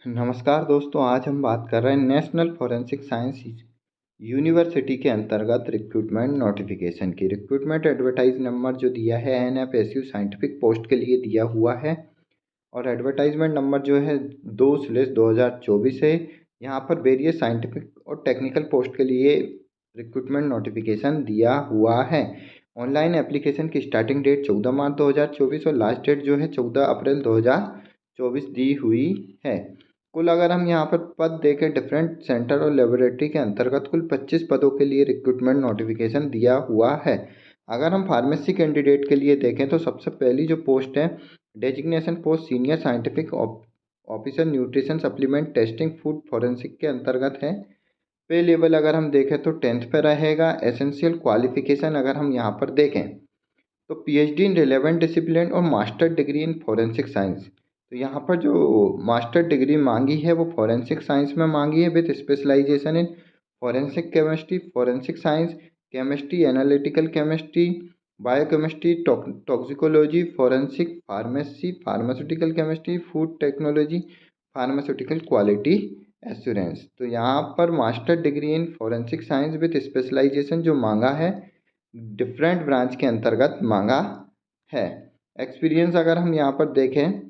नमस्कार दोस्तों, आज हम बात कर रहे हैं नेशनल फॉरेंसिक साइंस यूनिवर्सिटी के अंतर्गत रिक्रूटमेंट नोटिफिकेशन की। रिक्रूटमेंट एडवर्टाइज नंबर जो दिया है NFSU साइंटिफिक पोस्ट के लिए दिया हुआ है और एडवर्टाइजमेंट नंबर जो है 2/2024 है। यहाँ पर वेरियस साइंटिफिक और टेक्निकल पोस्ट के लिए रिक्रूटमेंट नोटिफिकेशन दिया हुआ है। ऑनलाइन एप्लीकेशन की स्टार्टिंग डेट 14 मार्च 2024 और लास्ट डेट जो है 14 अप्रैल 2024 दी हुई है। कुल अगर हम यहाँ पर पद देखें, डिफरेंट सेंटर और लेबोरेटरी के अंतर्गत कुल 25 पदों के लिए रिक्रूटमेंट नोटिफिकेशन दिया हुआ है। अगर हम फार्मेसी कैंडिडेट के लिए देखें तो सबसे पहली जो पोस्ट है designation post senior scientific officer nutrition supplement testing food forensic के अंतर्गत है। पे लेवल अगर हम देखें तो 10th पे रहेगा। एसेंशियल क्वालिफिकेशन अगर हम यहाँ पर देखें तो PhD इन रिलेवेंट डिसिप्लिन और master degree in forensic science. तो यहाँ पर जो मास्टर डिग्री मांगी है वो फॉरेंसिक साइंस में मांगी है with specialization in forensic chemistry, forensic science, chemistry, analytical chemistry, biochemistry, toxicology, forensic pharmacy, pharmaceutical chemistry, food technology, pharmaceutical quality assurance. तो यहाँ पर master degree in forensic science with specialization जो मांगा है डिफरेंट ब्रांच के अंतर्गत मांगा है। एक्सपीरियंस अगर हम यहाँ पर देखें,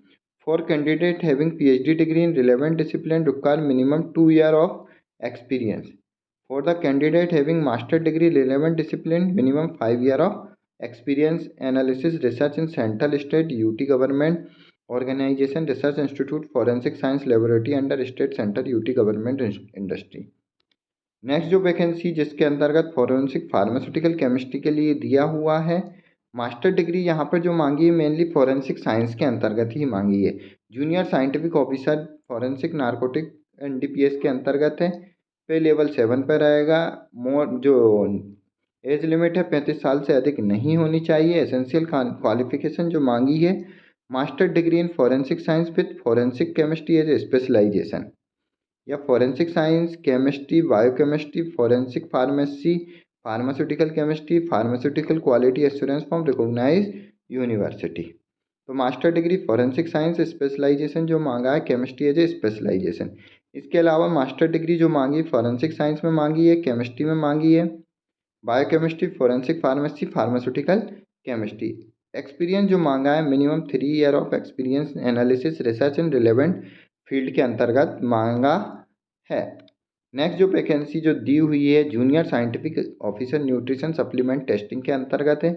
for candidate having PhD degree in relevant discipline require minimum 2 year of experience. For the candidate having master degree relevant discipline minimum 5 year of experience analysis research in central state UT government organization research institute forensic science laboratory under state centre UT government industry. Next जो vacancy जिसके अंतर्गत forensic pharmaceutical chemistry के लिए दिया हुआ है, master degree यहाँ पर जो मांगी है मेनली फॉरेंसिक साइंस के अंतर्गत ही मांगी है। Junior scientific officer forensic narcotic NDPS के अंतर्गत है। पे लेवल 7 पर रहेगा। मोर जो एज लिमिट है 35 साल से अधिक नहीं होनी चाहिए। एसेंशियल क्वालिफिकेशन जो मांगी है master degree in forensic science with forensic chemistry as specialisation या forensic science, chemistry, biochemistry, forensic pharmacy, pharmaceutical chemistry, pharmaceutical quality assurance from recognise university. तो master degree forensic science specialisation जो मांगा है chemistry as a specialisation. इसके अलावा master degree जो मांगी forensic science में मांगी है, केमिस्ट्री में मांगी है, biochemistry, forensic pharmacy, pharmaceutical chemistry. Experience जो मांगा है minimum 3 year of experience analysis research in relevant field के अंतर्गत मांगा है। नेक्स्ट जो वैकेंसी जो दी हुई है junior scientific officer nutrition supplement testing के अंतर्गत है।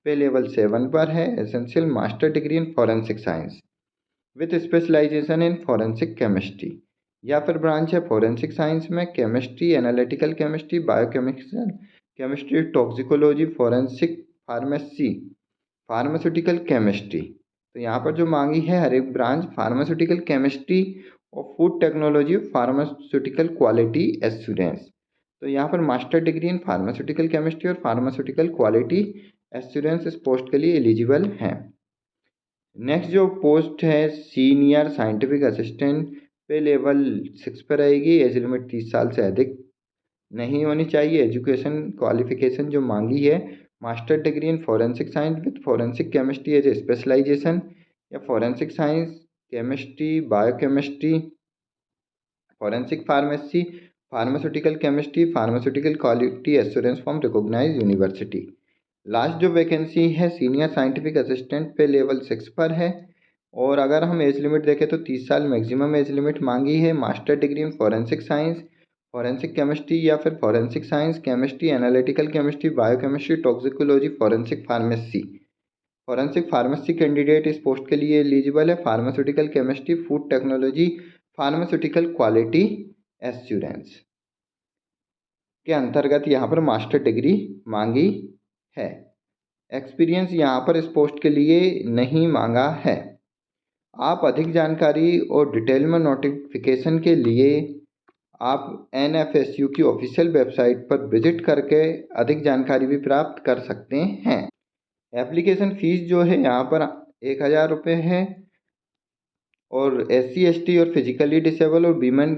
पे लेवल 7 पर है। Essential master degree in forensic science with specialization in forensic chemistry या फिर ब्रांच है फॉरेंसिक साइंस में chemistry, analytical chemistry, biochemical chemistry, toxicology, forensic pharmacy, pharmaceutical chemistry. तो यहाँ पर जो मांगी है हर एक ब्रांच फार्मास्यूटिकल केमिस्ट्री और food technology, pharmaceutical quality assurance. तो यहाँ पर master degree in pharmaceutical chemistry और फार्मास्यूटिकल क्वालिटी एश्योरेंस इस पोस्ट के लिए एलिजिबल हैं। नेक्स्ट जो पोस्ट है senior scientific assistant, pay level 6 पर रहेगी। एज लिमिट 30 साल से अधिक नहीं होनी चाहिए। एजुकेशन क्वालिफिकेशन जो मांगी है master degree in forensic science with forensic chemistry as a specialisation या forensic science, chemistry, biochemistry, forensic pharmacy, pharmaceutical chemistry, pharmaceutical quality assurance from recognise university. Last जो वैकेंसी है senior scientific assistant, pay level 6 पर है और अगर हम age limit देखें तो 30 साल मैक्सिमम एज लिमिट मांगी है। Master degree in forensic science, forensic chemistry या फिर forensic science, chemistry, analytical chemistry, biochemistry, toxicology, forensic pharmacy. Forensic pharmacy candidate इस पोस्ट के लिए एलिजिबल है। Pharmaceutical chemistry, food technology, pharmaceutical quality assurance के अंतर्गत यहाँ पर मास्टर डिग्री मांगी है। एक्सपीरियंस यहाँ पर इस पोस्ट के लिए नहीं मांगा है। आप अधिक जानकारी और डिटेल में नोटिफिकेशन के लिए आप NFSU की ऑफिशियल वेबसाइट पर विजिट करके अधिक जानकारी भी प्राप्त कर सकते हैं। एप्लीकेशन फ़ीस जो है यहाँ पर 1000 रुपये है और SC ST और फिजिकली डिसेबल और वुमेन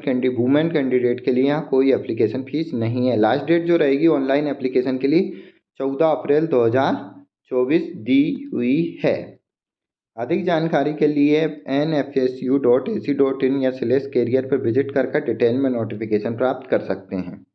कैंडिडेट के लिए यहाँ कोई एप्लीकेशन फ़ीस नहीं है। लास्ट डेट जो रहेगी ऑनलाइन एप्लीकेशन के लिए 14 अप्रैल 2024 दी हुई है। अधिक जानकारी के लिए nfsu.ac.in या /career पर विजिट कर डिटेल में नोटिफिकेशन प्राप्त कर सकते हैं।